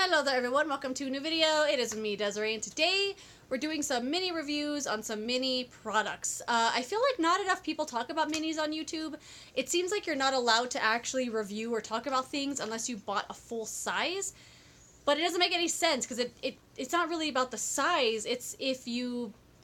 Hello there everyone, welcome to a new video. It is me, Desiree, and today we're doing some mini reviews on some mini products. I feel like not enough people talk about minis on YouTube. It seems like you're not allowed to actually review or talk about things unless you bought a full size. But it doesn't make any sense because it's not really about the size, it's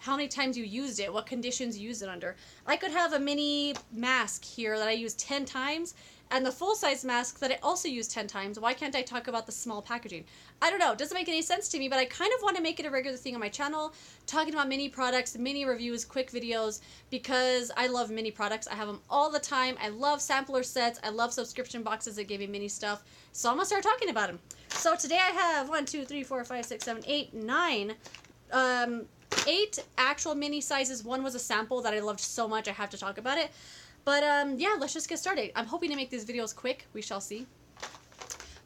how many times you used it, what conditions you used it under. I could have a mini mask here that I used 10 times and the full-size mask that I also used 10 times. Why can't I talk about the small packaging? I don't know. It doesn't make any sense to me, but I kind of want to make it a regular thing on my channel, talking about mini products, mini reviews, quick videos, because I love mini products. I have them all the time. I love sampler sets. I love subscription boxes that give me mini stuff. So I'm going to start talking about them. So today I have 1, 2, 3, 4, 5, 6, 7, 8, 9... 8 actual mini sizes. One was a sample that I loved so much I have to talk about it. But yeah, let's just get started. I'm hoping to make these videos quick. We shall see.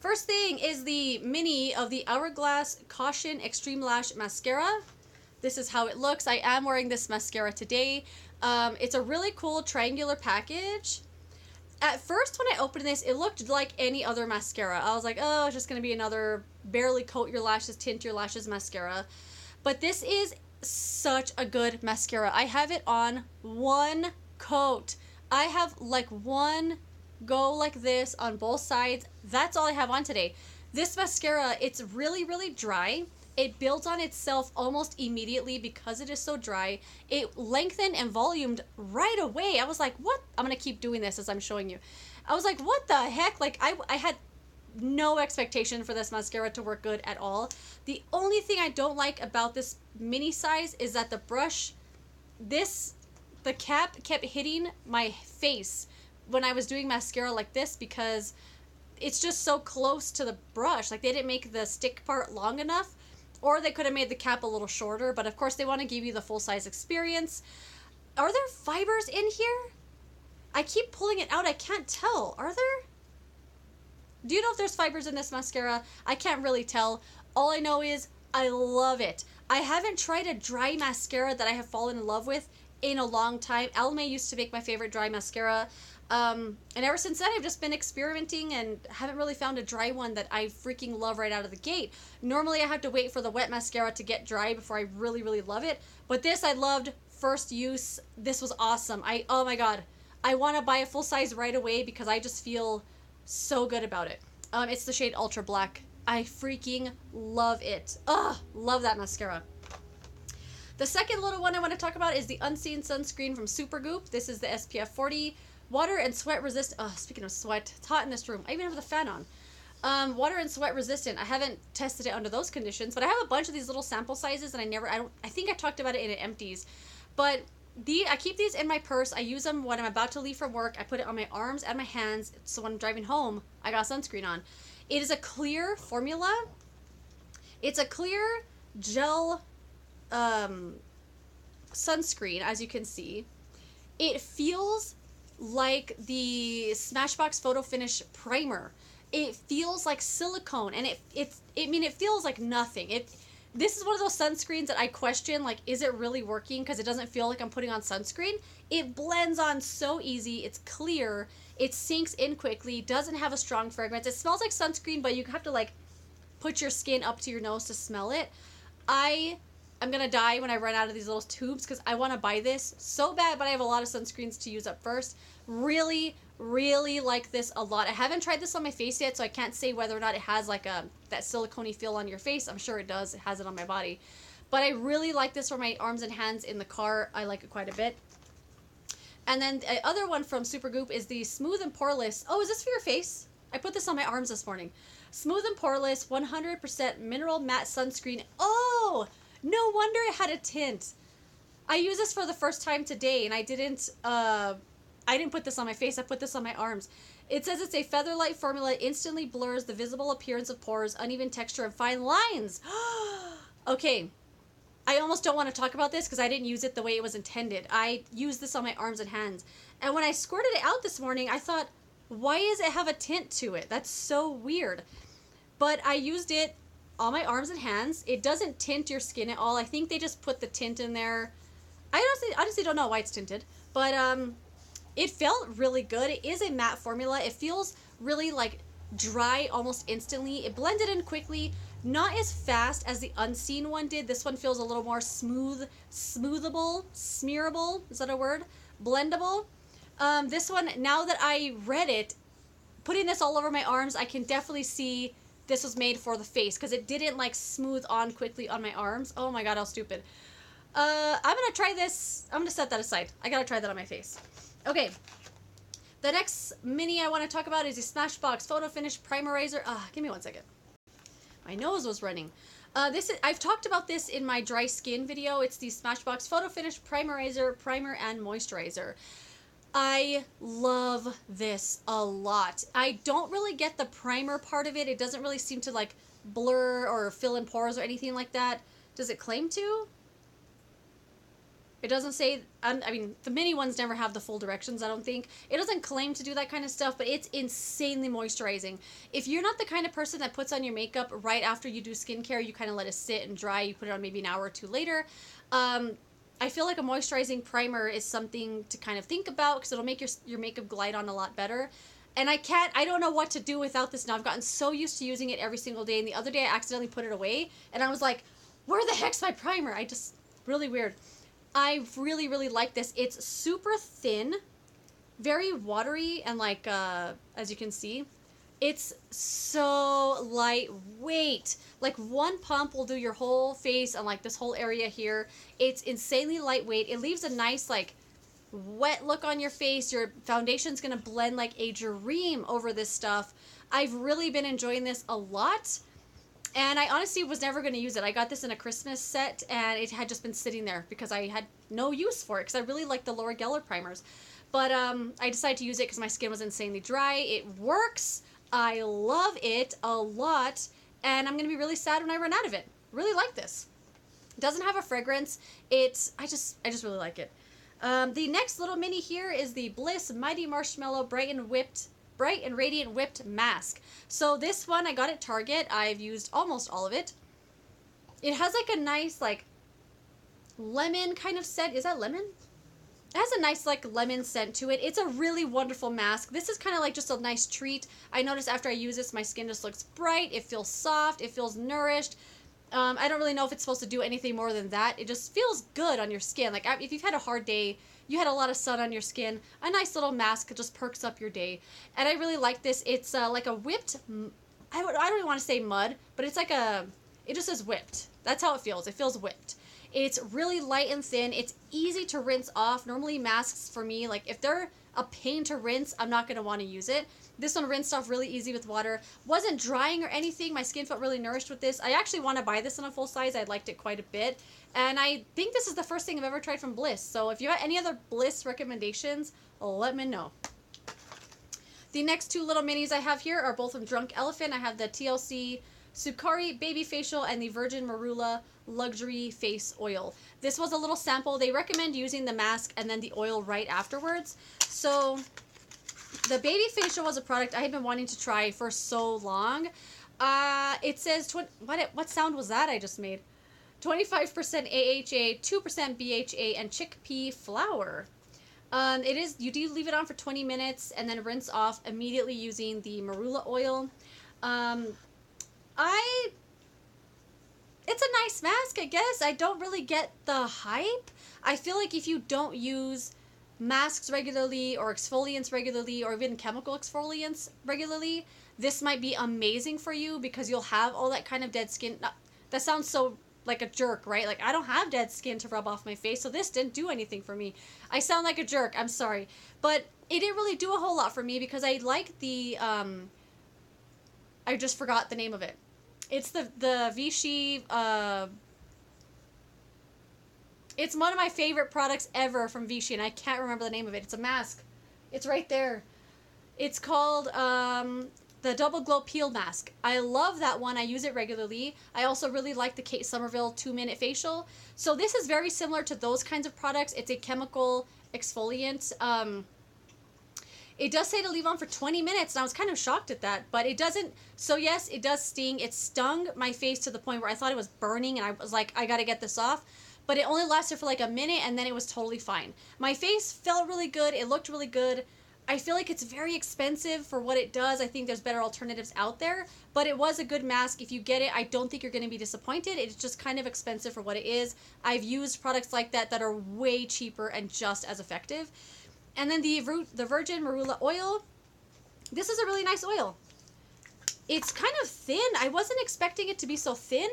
First thing is the mini of the Hourglass Caution Extreme Lash Mascara. This is how it looks. I am wearing this mascara today. It's a really cool triangular package. At first when I opened this, it looked like any other mascara. I was like, oh, it's just going to be another barely coat your lashes, tint your lashes mascara. But this is such a good mascara. I have it on one coat. I have like one go like this on both sides. That's all I have on today. This mascara, it's really, really dry. It builds on itself almost immediately because it is so dry. It lengthened and volumed right away. I was like, what? I'm going to keep doing this as I'm showing you. I was like, what the heck? Like, I had no expectation for this mascara to work good at all. The only thing I don't like about this mini size is that the brush, the cap kept hitting my face when I was doing mascara like this because it's just so close to the brush. Like, they didn't make the stick part long enough, or they could have made the cap a little shorter, but of course they want to give you the full-size experience. Are there fibers in here? I keep pulling it out. I can't tell. Are there? Do you know if there's fibers in this mascara? I can't really tell. All I know is I love it. I haven't tried a dry mascara that I have fallen in love with in a long time. Almay used to make my favorite dry mascara. And ever since then, I've just been experimenting and haven't really found a dry one that I freaking love right out of the gate. Normally, I have to wait for the wet mascara to get dry before I really, really love it. But this I loved first use. This was awesome. Oh my God. I want to buy a full size right away because I just feel so good about it. It's the shade Ultra Black. I freaking love it. Ugh, love that mascara. The second little one I want to talk about is the Unseen Sunscreen from Supergoop. This is the SPF 40 water and sweat resistant. Oh, speaking of sweat, it's hot in this room. I even have the fan on. Water and sweat resistant. I haven't tested it under those conditions, but I have a bunch of these little sample sizes, and I think I talked about it in empties, but I keep these in my purse. I use them when I'm about to leave from work. I put it on my arms and my hands, so when I'm driving home, I got sunscreen on. It is a clear formula. It's a clear gel sunscreen, as you can see. It feels like the Smashbox Photo Finish primer. It feels like silicone, and it feels like nothing. This is one of those sunscreens that I question, like, is it really working? Because it doesn't feel like I'm putting on sunscreen. It blends on so easy. It's clear. It sinks in quickly. Doesn't have a strong fragrance. It smells like sunscreen, but you have to, like, put your skin up to your nose to smell it. I'm going to die when I run out of these little tubes because I want to buy this so bad, but I have a lot of sunscreens to use up first. Really, really like this a lot. I haven't tried this on my face yet, so I can't say whether or not it has like that silicone-y feel on your face. I'm sure it does. It has it on my body. But I really like this for my arms and hands in the car. I like it quite a bit. And then the other one from Supergoop is the Smooth and Poreless. Oh, is this for your face? I put this on my arms this morning. Smooth and Poreless 100% Mineral Matte Sunscreen. Oh, no wonder it had a tint. I used this for the first time today, and I didn't put this on my face. I put this on my arms. It says it's a feather-light formula. Instantly blurs the visible appearance of pores, uneven texture, and fine lines. Okay. I almost don't want to talk about this because I didn't use it the way it was intended. I used this on my arms and hands. And when I squirted it out this morning, I thought, why does it have a tint to it? That's so weird. But I used it on my arms and hands. It doesn't tint your skin at all. I think they just put the tint in there. I honestly don't know why it's tinted. But it felt really good. It is a matte formula. It feels really like dry almost instantly. It blended in quickly, not as fast as the Unseen one did. This one feels a little more smoothable, smearable, is that a word? Blendable. This one, now that I read it, putting this all over my arms, I can definitely see this was made for the face because it didn't like smooth on quickly on my arms. Oh my god, how stupid. I'm gonna try this. I'm gonna set that aside. I gotta try that on my face. Okay. The next mini I want to talk about is the Smashbox Photo Finish Primerizer. Give me 1 second. My nose was running. I've talked about this in my dry skin video. It's the Smashbox Photo Finish Primerizer, Primer and Moisturizer. I love this a lot. I don't really get the primer part of it. It doesn't really seem to like blur or fill in pores or anything like that. Does it claim to? It doesn't say, I mean, the mini ones never have the full directions, I don't think. It doesn't claim to do that kind of stuff, but it's insanely moisturizing. If you're not the kind of person that puts on your makeup right after you do skincare, you kind of let it sit and dry, you put it on maybe an hour or two later. I feel like a moisturizing primer is something to kind of think about because it'll make your makeup glide on a lot better. And I don't know what to do without this now. I've gotten so used to using it every single day, and the other day I accidentally put it away, and I was like, where the heck's my primer? Really weird. I really, really like this. It's super thin, very watery, and like, as you can see, it's so lightweight. Like one pump will do your whole face and like this whole area here. It's insanely lightweight. It leaves a nice like wet look on your face. Your foundation's gonna blend like a dream over this stuff. I've really been enjoying this a lot. And I honestly was never going to use it. I got this in a Christmas set, and it had just been sitting there because I had no use for it because I really like the Laura Geller primers. But I decided to use it because my skin was insanely dry. It works. I love it a lot, and I'm going to be really sad when I run out of it. Really like this. It doesn't have a fragrance. I just really like it. The next little mini here is the Bliss Mighty Marshmallow Bright and Radiant Whipped Mask. So this one I got at Target. I've used almost all of it. It has like a nice like lemon kind of scent. Is that lemon? It has a nice like lemon scent to it. It's a really wonderful mask. This is kind of like just a nice treat. I noticed after I use this, my skin just looks bright. It feels soft. It feels nourished. I don't really know if it's supposed to do anything more than that. It just feels good on your skin. Like if you've had a hard day, you had a lot of sun on your skin, a nice little mask just perks up your day. And I really like this. It's like a whipped, I don't even want to say mud, but it's like it just says whipped. That's how it feels. It feels whipped. It's really light and thin. It's easy to rinse off. Normally masks for me, like if they're a pain to rinse, I'm not going to want to use it. This one rinsed off really easy with water. Wasn't drying or anything. My skin felt really nourished with this. I actually want to buy this in a full size. I liked it quite a bit. And I think this is the first thing I've ever tried from Bliss. So if you have any other Bliss recommendations, let me know. The next two little minis I have here are both from Drunk Elephant. I have the TLC Sukari Baby Facial and the Virgin Marula Luxury Face Oil. This was a little sample. They recommend using the mask and then the oil right afterwards. So the Baby Facial was a product I had been wanting to try for so long. It says, what sound was that I just made? 25% AHA, 2% BHA, and chickpea flour. You do leave it on for 20 minutes and then rinse off immediately using the marula oil. It's a nice mask, I guess. I don't really get the hype. I feel like if you don't use masks regularly or exfoliants regularly or even chemical exfoliants regularly, this might be amazing for you because you'll have all that kind of dead skin. That sounds so like a jerk, right? Like I don't have dead skin to rub off my face, so this didn't do anything for me. I sound like a jerk, I'm sorry. But it didn't really do a whole lot for me because I like the, I just forgot the name of it. It's the Vichy, it's one of my favorite products ever from Vichy, and I can't remember the name of it. It's a mask. It's right there. It's called, the Double Glow Peel Mask. I love that one. I use it regularly. I also really like the Kate Somerville 2-minute facial. So this is very similar to those kinds of products. It's a chemical exfoliant. It does say to leave on for 20 minutes, and I was kind of shocked at that, but it doesn't. So yes, it does sting. It stung my face to the point where I thought it was burning, and I was like, I gotta get this off. But it only lasted for like a minute, and then it was totally fine. My face felt really good. It looked really good. I feel like it's very expensive for what it does. I think there's better alternatives out there, but it was a good mask. If you get it, I don't think you're going to be disappointed. It's just kind of expensive for what it is. I've used products like that that are way cheaper and just as effective. And then the Virgin Marula oil. This is a really nice oil. It's kind of thin. I wasn't expecting it to be so thin.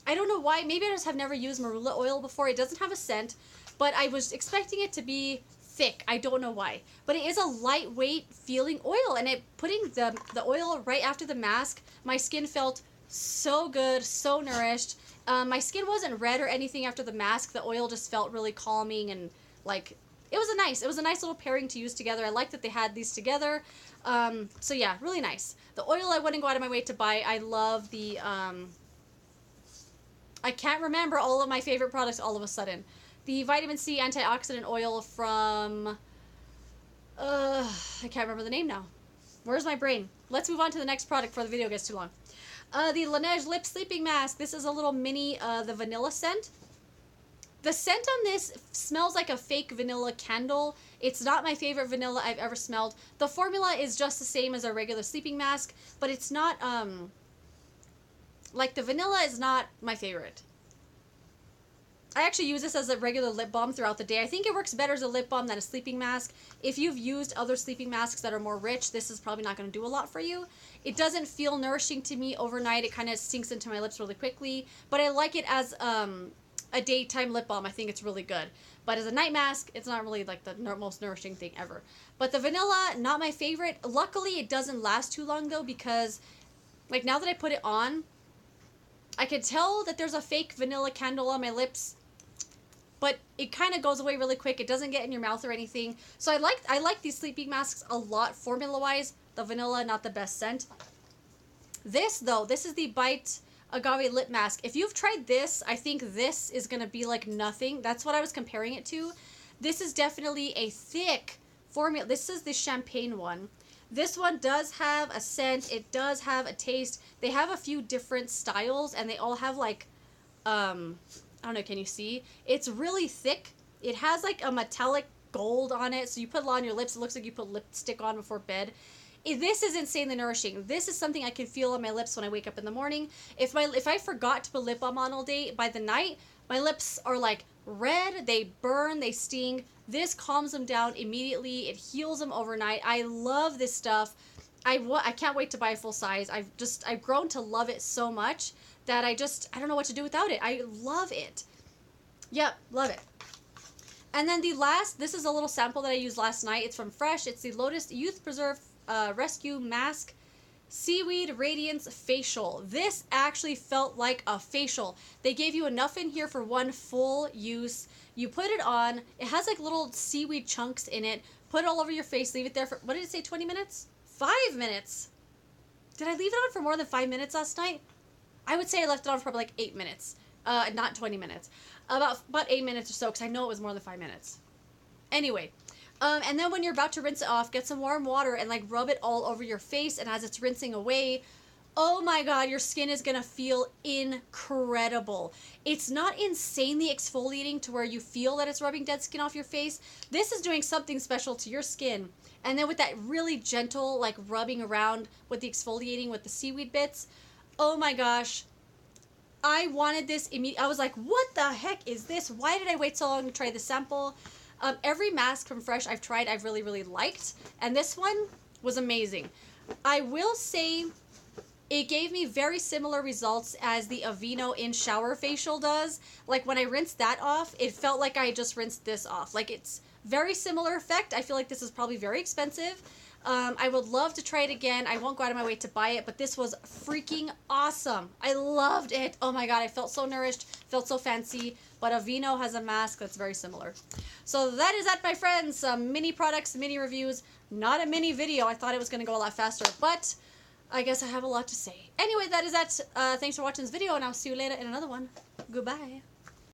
I don't know why. Maybe I just have never used marula oil before. It doesn't have a scent, but I was expecting it to be thick. I don't know why, but it is a lightweight feeling oil, and putting the oil right after the mask, my skin felt so good, so nourished. My skin wasn't red or anything after the mask. The oil just felt really calming, and like it was a nice little pairing to use together. I like that they had these together. So yeah, really nice. The oil I wouldn't go out of my way to buy. I love the I can't remember all of my favorite products all of a sudden. The vitamin C antioxidant oil from, I can't remember the name now. Where's my brain? Let's move on to the next product before the video gets too long. The Laneige Lip Sleeping Mask. This is a little mini, the vanilla scent. The scent on this smells like a fake vanilla candle. It's not my favorite vanilla I've ever smelled. The formula is just the same as a regular sleeping mask, but it's not, like the vanilla is not my favorite. I actually use this as a regular lip balm throughout the day. I think it works better as a lip balm than a sleeping mask. If you've used other sleeping masks that are more rich, this is probably not going to do a lot for you. It doesn't feel nourishing to me overnight. It kind of sinks into my lips really quickly. But I like it as a daytime lip balm. I think it's really good. But as a night mask, it's not really like the most nourishing thing ever. But the vanilla, not my favorite. Luckily, it doesn't last too long though, because like now that I put it on, I could tell that there's a fake vanilla candle on my lips, but it kind of goes away really quick. It doesn't get in your mouth or anything. So I like these sleeping masks a lot formula-wise. The vanilla, not the best scent. This, though, this is the Bite Agave Lip Mask. If you've tried this, I think this is going to be like nothing. That's what I was comparing it to. This is definitely a thick formula. This is the champagne one. This one does have a scent. It does have a taste. They have a few different styles, and they all have like, I don't know, can you see? It's really thick. It has like a metallic gold on it, so you put it on your lips. It looks like you put lipstick on before bed. This is insanely nourishing. This is something I can feel on my lips when I wake up in the morning. If I forgot to put lip balm on all day, by the night, my lips are like red, they burn, they sting. This calms them down immediately. It heals them overnight. I love this stuff. I can't wait to buy a full size. I've grown to love it so much that I don't know what to do without it. I love it. Yep, love it. And then the last, this is a little sample that I used last night. It's from Fresh. It's the Lotus Youth Preserve Rescue Mask Seaweed Radiance Facial. This actually felt like a facial. They gave you enough in here for one full use. You put it on. It has like little seaweed chunks in it. Put it all over your face. Leave it there for, what did it say, 20 minutes? 5 minutes. Did I leave it on for more than 5 minutes last night? I would say I left it on for probably like 8 minutes. Not 20 minutes. About 8 minutes or so, because I know it was more than 5 minutes. Anyway. And then when you're about to rinse it off, get some warm water and like rub it all over your face. And as it's rinsing away, oh my god, your skin is going to feel incredible. It's not insanely exfoliating to where you feel that it's rubbing dead skin off your face. This is doing something special to your skin. And then with that really gentle like rubbing around with the exfoliating with the seaweed bits, oh my gosh. I wanted this immediately. I was like, what the heck is this? Why did I wait so long to try the sample? Every mask from Fresh I've tried, I've really, really liked. And this one was amazing. I will say it gave me very similar results as the Aveeno In Shower Facial does. Like when I rinsed that off, it felt like I just rinsed this off. Like it's very similar effect. I feel like this is probably very expensive. I would love to try it again. I won't go out of my way to buy it, but this was freaking awesome. I loved it. Oh my god, I felt so nourished, felt so fancy. But Aveeno has a mask that's very similar. So that is that, my friends. Some mini products, mini reviews. Not a mini video. I thought it was going to go a lot faster, but I guess I have a lot to say. Anyway, that is that. Thanks for watching this video, and I'll see you later in another one. Goodbye.